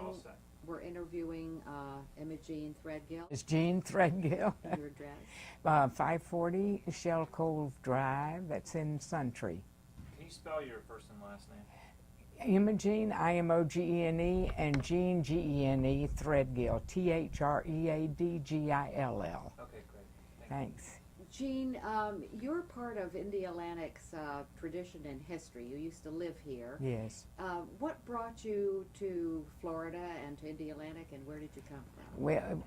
All set. we're interviewing Imogene Treadgill. It's Jean Treadgill. Your address? 540 Shell Cove Drive. That's in Suntree. Can you spell your first and last name? Imogene, Imogene, and Jean, Gene, Treadgill, Threadgill. Okay, great. Thanks. Jean, you're part of Indialantic's tradition and history. You used to live here. Yes. What brought you to Florida and to Indialantic, and where did you come from? Well,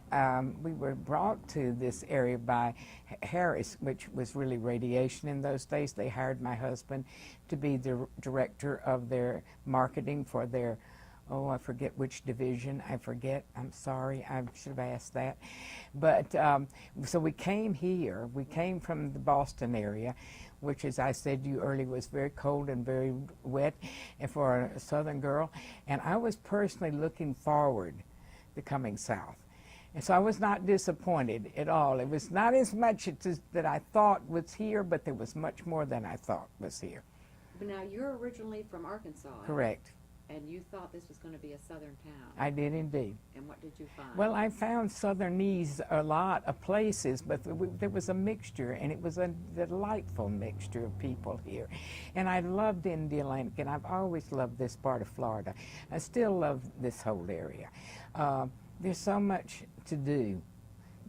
we were brought to this area by Harris, which was really radiation in those days. They hired my husband to be the director of their marketing for their, oh, I forget which division. I forget. I'm sorry. I should have asked that. But so we came here. We came from the Boston area, which, as I said to you earlier, was very cold and very wet and for a southern girl. And I was personally looking forward to coming south. And so I was not disappointed at all. It was not as much that I thought was here, but there was much more than I thought was here. But now, you're originally from Arkansas. Correct. And you thought this was going to be a southern town. I did indeed. And what did you find? Well, I found southernese a lot of places, but there was a mixture, and it was a delightful mixture of people here. And I loved Indialantic, and I've always loved this part of Florida. I still love this whole area. There's so much to do,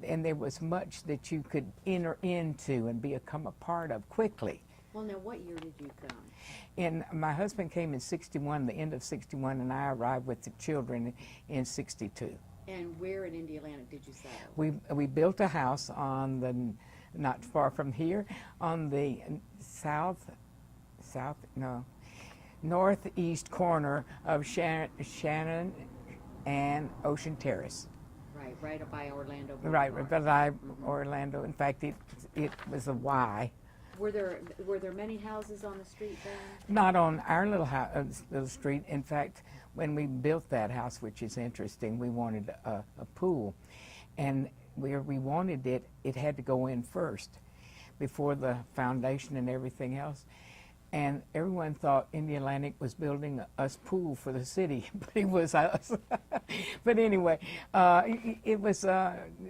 and there was much that you could enter into and become a part of quickly. Well, now, what year did you come? And my husband came in '61, the end of '61, and I arrived with the children in '62. And where in Indialantic did you settle? We built a house on the, not far from here, on the northeast corner of Shannon and Ocean Terrace. Right up by Orlando. Right by Orlando. In fact, it was a Y. Were there many houses on the street then? Not on our little street. In fact, when we built that house, which is interesting, we wanted a pool, and where we wanted it, it had to go in first, before the foundation and everything else. And everyone thought Indialantic was building us pool for the city, but it was us. But anyway, it was.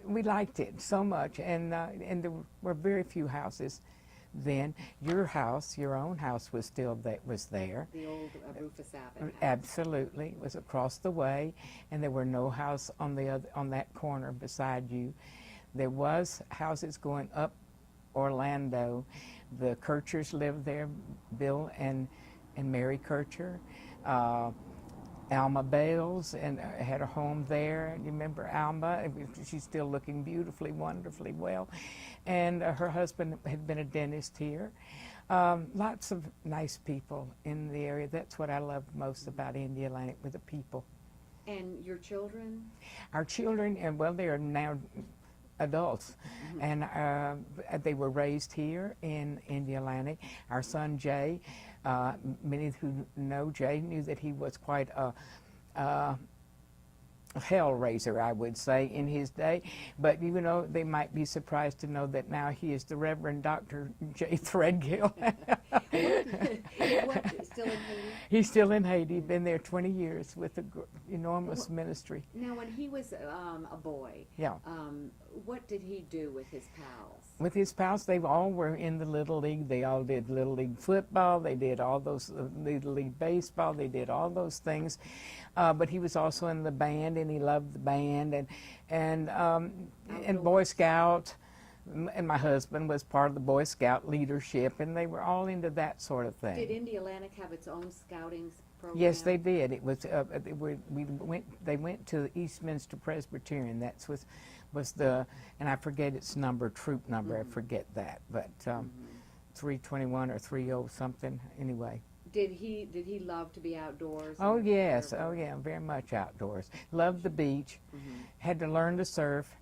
We liked it so much, and there were very few houses. Then your house, your own house, was still was there. The old Rufus Abbott house. Absolutely, it was across the way, and there were no house on that corner beside you. There was houses going up Orlando. The Kirchers lived there, Bill and Mary Kircher. Alma Bales and had a home there. You remember Alma? She's still looking beautifully, wonderfully well. And her husband had been a dentist here. Lots of nice people in the area. That's what I loved most about Indialantic, with the people. And your children? Our children, well, they are now adults, and they were raised here in Indialantic. Our son Jay, many who know Jay knew that he was quite a hell-raiser, I would say, in his day. But you know, they might be surprised to know that now he is the Reverend Dr. J. Threadgill. Still in Haiti? He's still in Haiti. Been there 20 years with an enormous ministry. Now, when he was a boy, yeah. What did he do with his pals? With his pals, they all were in the Little League. They all did Little League football. They did all those Little League baseball. They did all those things. But he was also in the band, and he loved the band, and Boy Scout. And my husband was part of the Boy Scout leadership, and they were all into that sort of thing. Did Indialantic have its own scouting program? Yes, they did. It was they went to Eastminster Presbyterian. That was the, and I forget its number, troop number. I forget that, but 321 or 30 something. Anyway. Did he love to be outdoors? Oh yes, oh yeah, very much outdoors. Loved the beach. Had to learn to surf.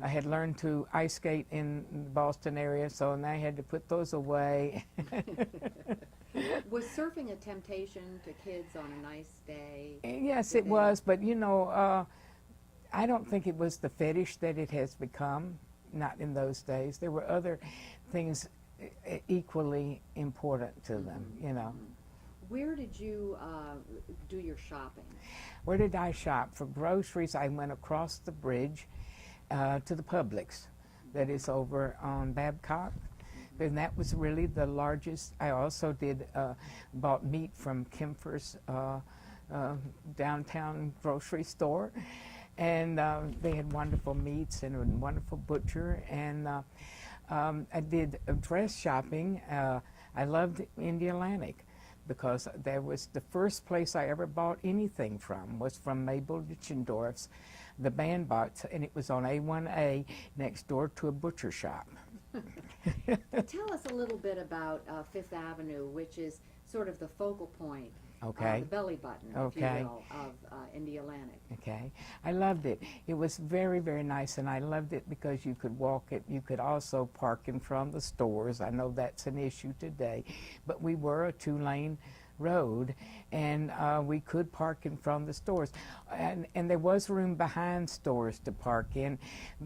I had learned to ice skate in the Boston area, so now I had to put those away. Was surfing a temptation to kids on a nice day? Yes, it was, but you know, I don't think it was the fetish that it has become, not in those days. There were other things equally important to them, you know. Where did you do your shopping? Where did I shop? For groceries, I went across the bridge to the Publix that is over on Babcock. And that was really the largest. I also bought meat from Kempfer's downtown grocery store. And they had wonderful meats and a wonderful butcher. And I did dress shopping. I loved Indialantic because there was the first place I ever bought anything from was from Mabel Ditchendorf's, the Bandbox, and it was on A1A next door to a butcher shop. Tell us a little bit about Fifth Avenue, which is sort of the focal point, Okay. the belly button, if Okay. you will, of Indialantic. Okay, I loved it. It was very, very nice, and I loved it because you could walk it. You could also park in front of the stores. I know that's an issue today, but we were a two-lane road, and we could park in front of the stores, and there was room behind stores to park in.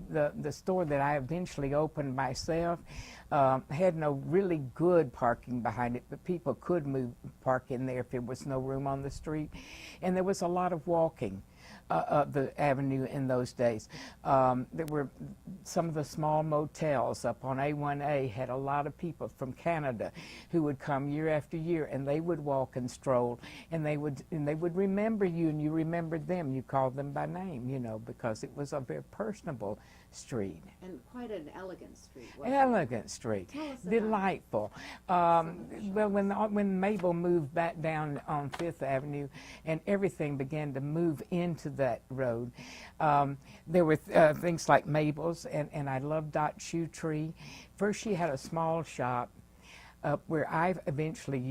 The store that I eventually opened myself had no really good parking behind it, but people could park in there if there was no room on the street, and there was a lot of walking up the avenue in those days. There were some of the small motels up on A1A had a lot of people from Canada who would come year after year, and they would walk and stroll, and they would remember you, and you remembered them. You called them by name, you know, because it was a very personable street. And quite an elegant street, wasn't it? Elegant street, Tell us about delightful. Well, when Mabel moved back down on Fifth Avenue, and everything began to move into that road, there were things like Mabel's, and I loved Dot Shoe Tree. First, she had a small shop where I eventually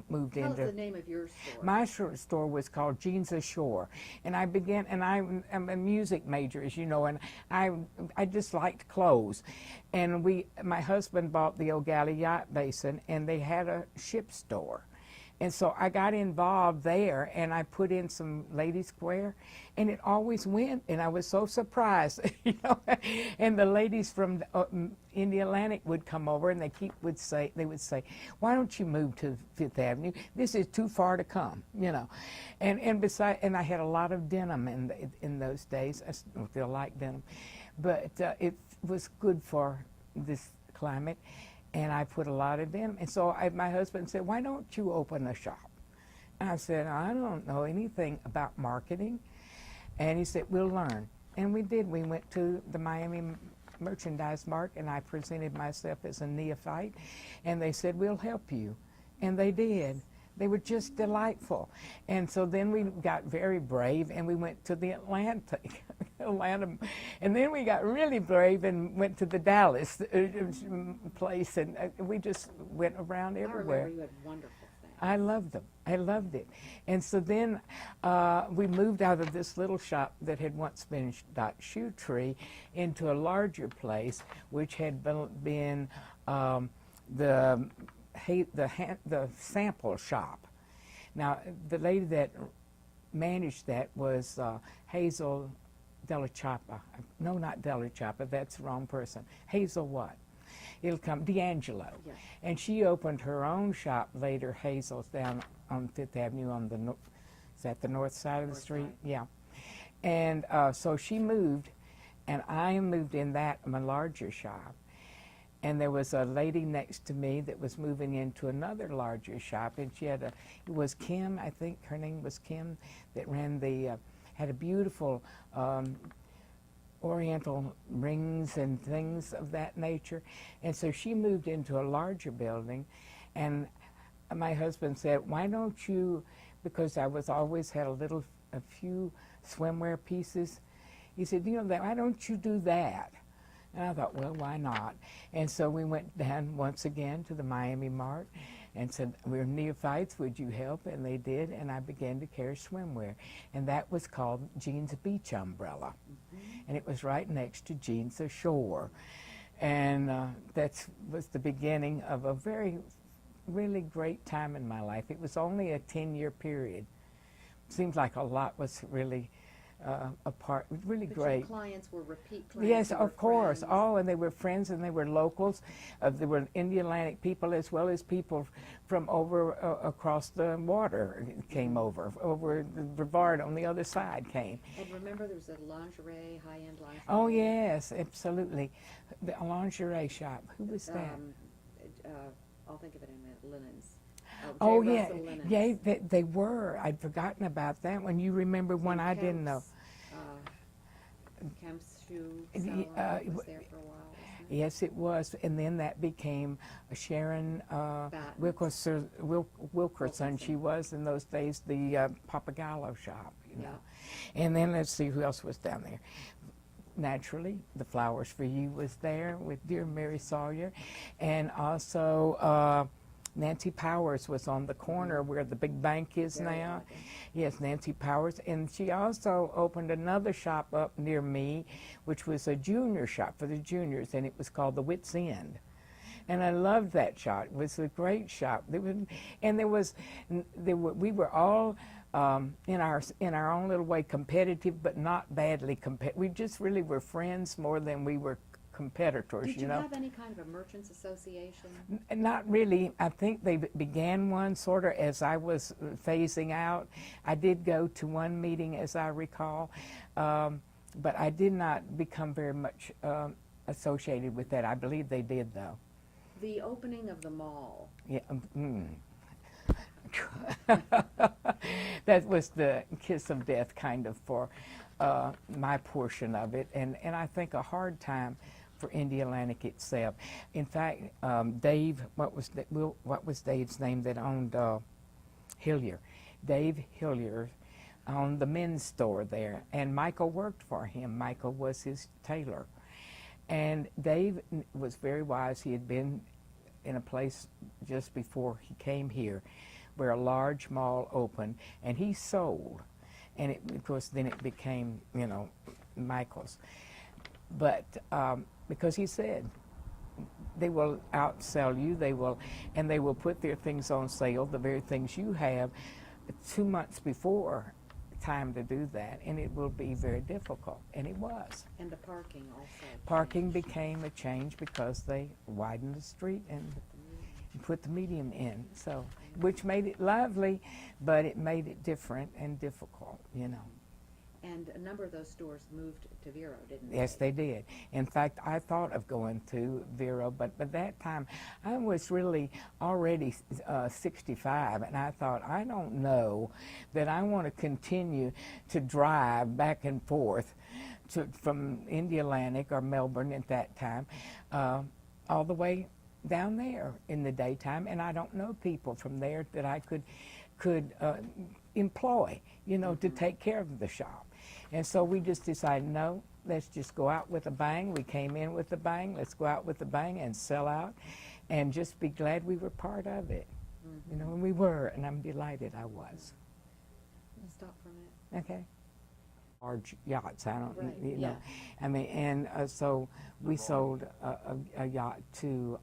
moved Tell into. us the name of your store. My store was called Jeans Ashore, and I'm a music major, as you know, and I just liked clothes, and my husband bought the O'Galley Yacht Basin, and they had a ship store. And so I got involved there, and I put in some ladies' wear, and it always went, and I was so surprised, you know. And the ladies from Indialantic would come over, and they would say, "Why don't you move to Fifth Avenue? This is too far to come," you know. And I had a lot of denim in those days. I still like denim, but it was good for this climate. And I put a lot of denim. And so my husband said, "Why don't you open a shop?" And I said, "I don't know anything about marketing." And he said, "We'll learn." And we did. We went to the Miami Merchandise Mart, and I presented myself as a neophyte. And they said, "We'll help you." And they did. They were just delightful. And so then we got very brave, and we went to the Atlantic. And then we got really brave and went to the Dallas place, and we just went around everywhere. I remember you had wonderful things. I loved them. I loved it. And so then we moved out of this little shop that had once been Dot Shoe Tree into a larger place, which had been the sample shop. Now, the lady that managed that was Hazel Della Chapa. No, not Della Chapa, that's the wrong person. Hazel what? It'll come, D'Angelo. Yes. And she opened her own shop later, Hazel's, down on Fifth Avenue on the, is that the north side of the street? Side. Yeah. And so she moved, and I moved in my larger shop. And there was a lady next to me that was moving into another larger shop, and she had it was Kim, I think her name was Kim, that ran had a beautiful oriental rings and things of that nature. And so she moved into a larger building, and my husband said, "Why don't you," because I always had a few swimwear pieces. He said, "Why don't you do that?" And I thought, well, why not? And so we went down once again to the Miami Mart and said, "We're neophytes, would you help?" And they did, and I began to carry swimwear. And that was called Jeans Beach Umbrella. And it was right next to Jeans Ashore. And that was the beginning of a really great time in my life. It was only a 10-year period. Seems like a lot was really apart. It was really But great. your clients were repeat clients? Yes, who were of course. friends? Oh, and they were friends, and they were locals. There were Indialantic people as well as people from over across the water came over the Brevard on the other side came. And remember, there was a lingerie, high-end lingerie. Oh yes, absolutely. The lingerie shop. Who was that? I'll think of it in a minute. Linens. Oh J. yeah, Russell Linens. yeah. They were. I'd forgotten about that one. You remember one I didn't know. Kemp's shoe Y- salon was there for a while, wasn't it? Yes, it was, and then that became Sharon Wilkerson. She was in those days the Papagallo shop, you know. And then let's see who else was down there. Naturally, the Flowers for You was there with dear Mary Sawyer, and also Nancy Powers was on the corner where the big bank is Very now. elegant. Yes, Nancy Powers, and she also opened another shop up near me, which was a junior shop for the juniors, and it was called the Wits End. And I loved that shop. It was a great shop. We were all in our own little way competitive, but not badly competitive. We just really were friends more than we were competitors. Did you know. have any kind of a merchants association? Not really. I think they began one sort of as I was phasing out. I did go to one meeting, as I recall, but I did not become very much associated with that. I believe they did, though. The opening of the mall. Yeah. That was the kiss of death, kind of, for my portion of it, and I think a hard time for Indialantic itself. In fact, Dave, what was Dave's name that owned Hillier? Dave Hillier owned the men's store there, and Michael worked for him. Michael was his tailor. And Dave was very wise. He had been in a place just before he came here where a large mall opened, and he sold. And of course, then it became, you know, Michael's. But because he said, they will outsell you, they will put their things on sale, the very things you have, 2 months before time to do that, and it will be very difficult, and it was. And the parking also. Parking became a change because they widened the street and put the medium in, so, which made it lovely, but it made it different and difficult, you know. And a number of those stores moved to Vero, didn't they? Yes, they did. In fact, I thought of going to Vero, but by that time, I was really already 65, and I thought, I don't know that I want to continue to drive back and forth from Indialantic or Melbourne at that time, all the way down there in the daytime, and I don't know people from there that I could employ, you know, to take care of the shop. And so we just decided, no, let's just go out with a bang. We came in with a bang. Let's go out with a bang and sell out and just be glad we were part of it. You know, and we were, and I'm delighted I was. Let's stop for a minute. Okay. Large yachts, I don't, Right, you know. yeah. I mean, and so we sold a yacht to,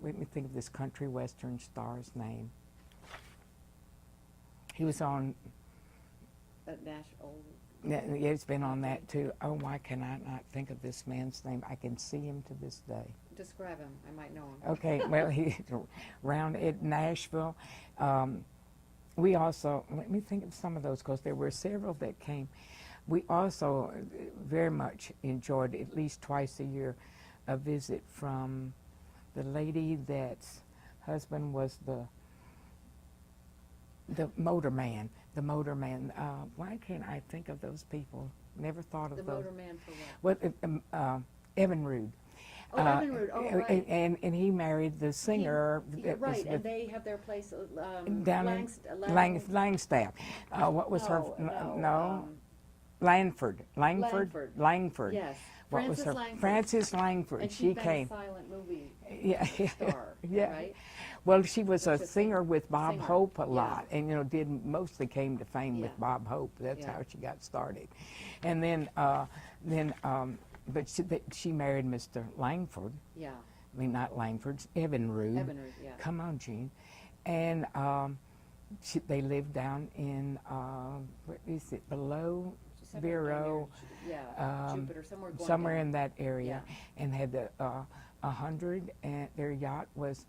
let me think of this country western star's name. He was on, yeah, it's been on that too. Oh, why can I not think of this man's name? I can see him to this day. Describe him. I might know him. Okay, well, he's around at Nashville. We also, let me think of some of those, because there were several that came. We also very much enjoyed, at least twice a year, a visit from the lady that's husband was the motorman. The motorman. Why can't I think of those people? Never thought of The those. motorman for what? What? Evan Rood. Oh, Evan Rood. Oh, right. And he married the singer. Yeah, that was right, and with- they have their place down in Langstaff. What was her? No. Langford. Langford. Yes. What was her? Langford. Frances Langford. And She she'd been came. a silent movie Yeah. star, Yeah. right? Well, she was a Which is singer with Bob singer, Hope a yeah. lot, and you know, mostly came to fame with Yeah. Bob Hope. That's Yeah. how she got started. And then, but she married Mr. Langford. Yeah. I mean, not Langford, Evan Rood. Evan Rood, yeah. Come on, Gene. And They lived down in, what is it, below Somewhere down Vero, near Ju- Yeah, um, Jupiter, somewhere going somewhere down. in that area, Yeah. and had the 100, and their yacht was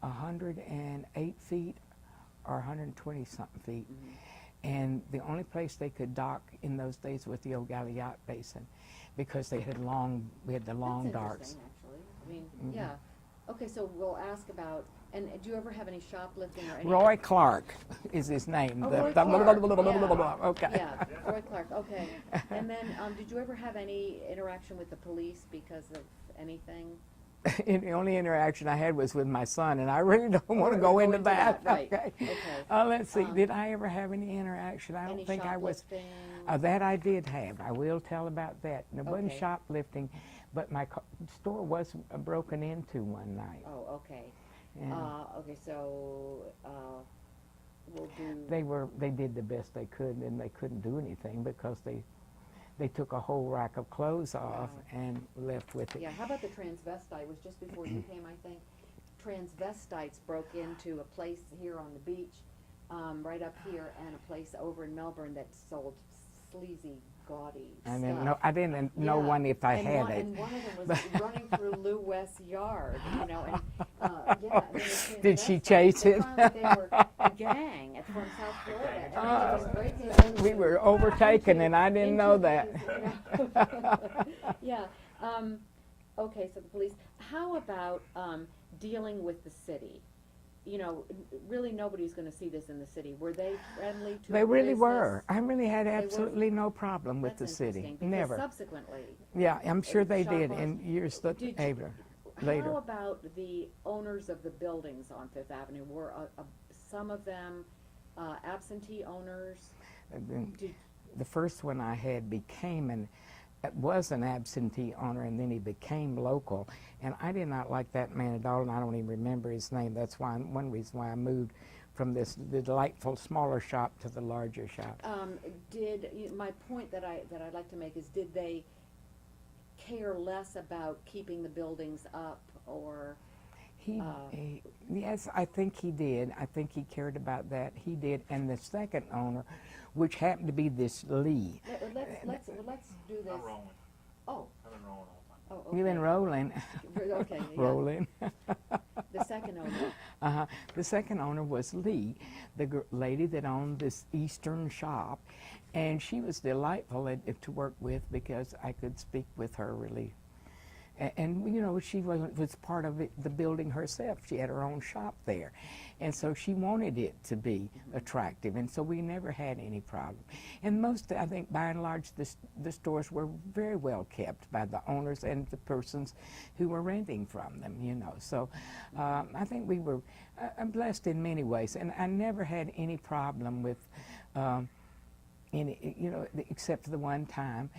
108 feet or 120 something feet. Mhm. And the only place they could dock in those days was the old Galliot Basin, because we had the long That's darks. interesting, actually. I mean, Mhm. yeah. Okay, so we'll ask about, and do you ever have any shoplifting or any? Roy Clark is his name. Oh, The- Roy the- Clark, Okay. Yeah, Roy Clark, okay. And then, did you ever have any interaction with the police because of anything? And the only interaction I had was with my son, and I really don't want to Or go into that. Right, Okay. okay. Let's see. Um, Did I ever have any interaction? I don't Any think I was. shoplifting? That I did have. I will tell about that. And it wasn't Okay. shoplifting, but my store was broken into one night. Oh, okay. And Okay, so, we'll do. they did the best they could, and they couldn't do anything because they took a whole rack of clothes off Wow. and left with it. Yeah, how about the transvestite? It was just before you came, I think. Transvestites broke into a place here on the beach, right up here, and a place over in Melbourne that sold sleazy, gaudy I stuff. didn't know Yeah, one if I and had one, it. And one of them was running through Lou West's yard, you know, and, yeah. And the Did she transvestites, chase they it? found that they were a gang from South Florida. Ah. And they just breaking into- We were overtaken, and I didn't know into that. these, you know. Yeah. Okay, so the police. How about dealing with the city? You know, really nobody's going to see this in the city. Were they friendly to They the really business? were. I really had were? absolutely no problem with That's the city. interesting, because Never. subsequently, Yeah, I'm sure they shop did owners- in years Did you- later. how about the owners of the buildings on Fifth Avenue? Were some of them absentee owners? Did, The first one I had was an absentee owner, and then he became local. And I did not like that man at all, and I don't even remember his name. That's one reason why I moved from the delightful smaller shop to the larger shop. my point that I'd like to make is, did they care less about keeping the buildings up, or? Yes, I think he did. I think he cared about that. He did. And the second owner, which happened to be this Lee. Let's do this. I'm rolling. Oh, I've been rolling all the time. oh, okay. You've been rolling. Okay, yeah. Rolling. The second owner. The second owner was Lee, the lady that owned this eastern shop, and she was delightful to work with because I could speak with her really. And you know, she was part of the building herself. She had her own shop there, and so she wanted it to be attractive, and so we never had any problem. And most, I think, by and large, the stores were very well kept by the owners and the persons who were renting from them. You know, so I think we were blessed in many ways, and I never had any problem with any, you know, except for the one time.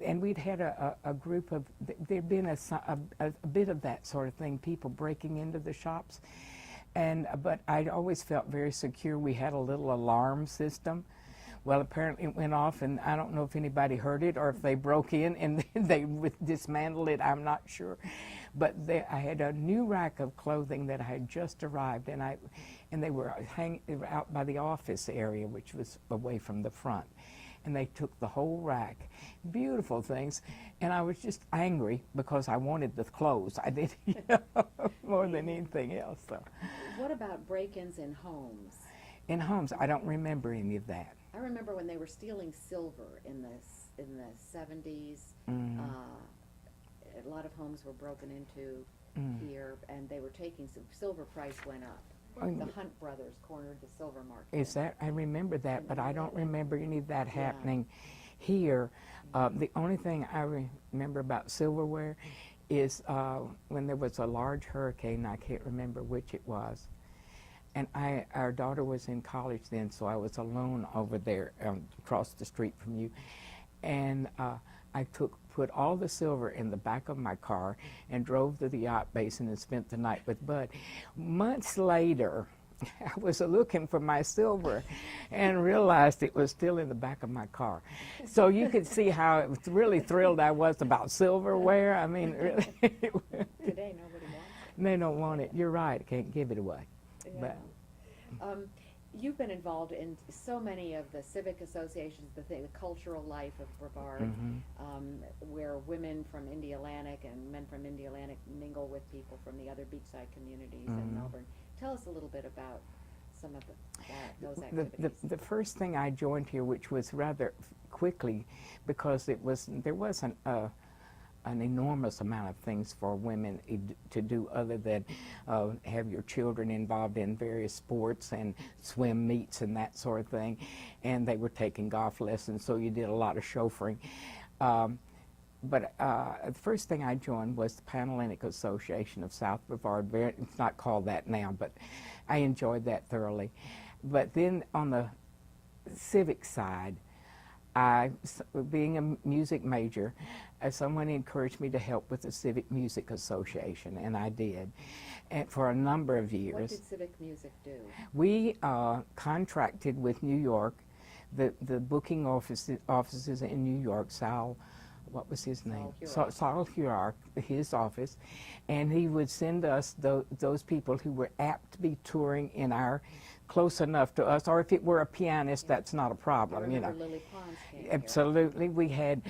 And we'd had a group of, there'd been a bit of that sort of thing, people breaking into the shops. But I'd always felt very secure. We had a little alarm system. Well, apparently it went off, and I don't know if anybody heard it or if they broke in and they dismantled it, I'm not sure. But I had a new rack of clothing that I had just arrived, and they were out by the office area, which was away from the front. And they took the whole rack, beautiful things, and I was just angry because I wanted the clothes. I did, you know, more than anything else. So. What about break-ins in homes? In homes, I don't remember any of that. I remember when they were stealing silver in the 70s. Mm. A lot of homes were broken into here, and they were taking silver price went up. The Hunt brothers cornered the silver market. Is that? I remember that, but I don't remember any of that Yeah. happening here. The only thing I remember about silverware is when there was a large hurricane, I can't remember which it was, and our daughter was in college then, so I was alone over there across the street from you, and I put all the silver in the back of my car and drove to the yacht basin and spent the night with Bud. Months later, I was looking for my silver and realized it was still in the back of my car. So you could see how really thrilled I was about silverware. I mean, really. Today, nobody wants it. They don't want it. You're right. Can't give it away. Yeah. But You've been involved in so many of the civic associations, the cultural life of Brevard, where women from Indialantic and men from Indialantic mingle with people from the other beachside communities in Melbourne. Tell us a little bit about some of those activities. The first thing I joined here, which was rather quickly, because there wasn't an enormous amount of things for women to do other than have your children involved in various sports and swim meets and that sort of thing, and they were taking golf lessons, so you did a lot of chauffeuring. But the first thing I joined was the Panhellenic Association of South Brevard. It's not called that now, but I enjoyed that thoroughly. But then on the civic side, being a music major, someone encouraged me to help with the Civic Music Association, and I did, and for a number of years. What did civic music do? We contracted with New York, the booking offices in New York, what was his name? Saul Hurark, his office, and he would send us those people who were apt to be touring in our close enough to us, or if it were a pianist, that's not a problem, you know. Lily Pons came Absolutely, here. We had.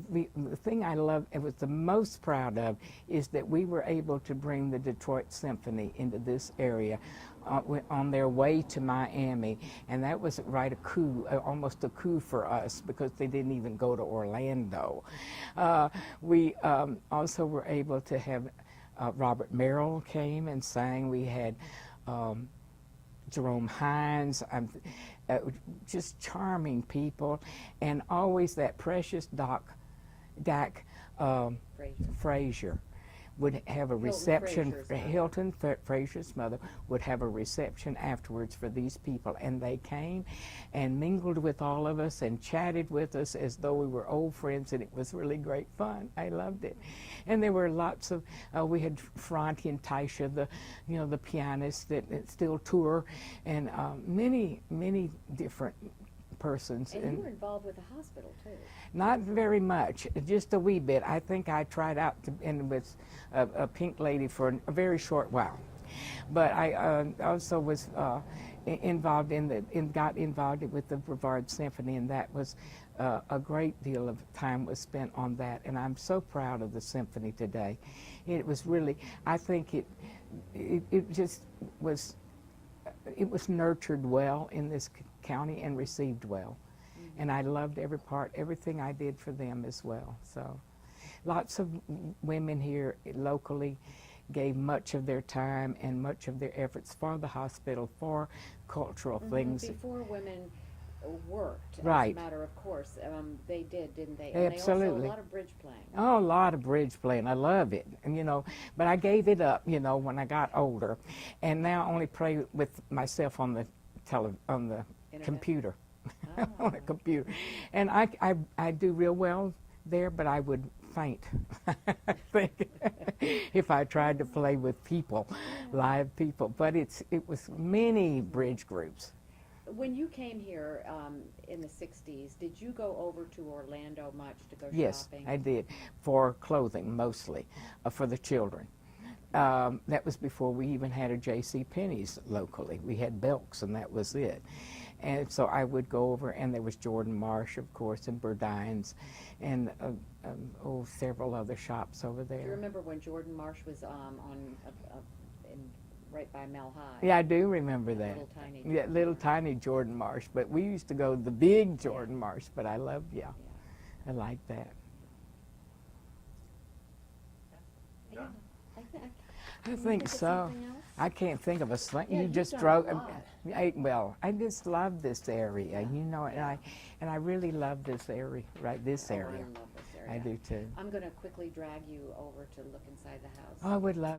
The thing I loved and was the most proud of is that we were able to bring the Detroit Symphony into this area on their way to Miami, and that was a coup, almost a coup for us, because they didn't even go to Orlando. We also were able to have Robert Merrill came and sang. We had Jerome Hines, just charming people, and always that precious Dak Frazier would have a reception. Hilton Frazier's mother would have a reception afterwards for these people, and they came and mingled with all of us and chatted with us as though we were old friends, and it was really great fun. I loved it. And there were lots of we had Franti and Taisha, the pianists that still tour, and many different persons. And you were involved with the hospital too. Not very much, just a wee bit. I think I tried out with a Pink Lady for a very short while, but I also was involved got involved with the Brevard Symphony, and that was a great deal of time was spent on that. And I'm so proud of the symphony today. It was really, I think it just was. It was nurtured well in this county and received well. And I loved everything I did for them as well. So lots of women here locally gave much of their time and much of their efforts for the hospital, for cultural things. Before women worked, as right. a matter of course, they did, didn't they? Absolutely. And they also a lot of bridge playing. Oh, a lot of bridge playing. I love it. And, but I gave it up, when I got older. And now I only play with myself on the computer. On a computer. And I do real well there, but I would faint, I think, if I tried to play with people, live people. But it was many bridge groups. When you came here in the 60s, did you go over to Orlando much to go yes, shopping? Yes, I did, for clothing mostly, for the children. That was before we even had a J.C. Penney's locally. We had Belk's, and that was it. And so I would go over, and there was Jordan Marsh, of course, and Burdine's, and several other shops over there. Do you remember when Jordan Marsh was right by Mel High? Yeah, I do remember that. Little tiny. Yeah, little tiny Jordan Marsh. But we used to go to the big Jordan Marsh. But I loved, I liked that. I think so. I can't think of a thing. Yeah, you just drove. I just love this area, and I really love this area, right? This area. I love this area. I do too. I'm going to quickly drag you over to look inside the house. I would love.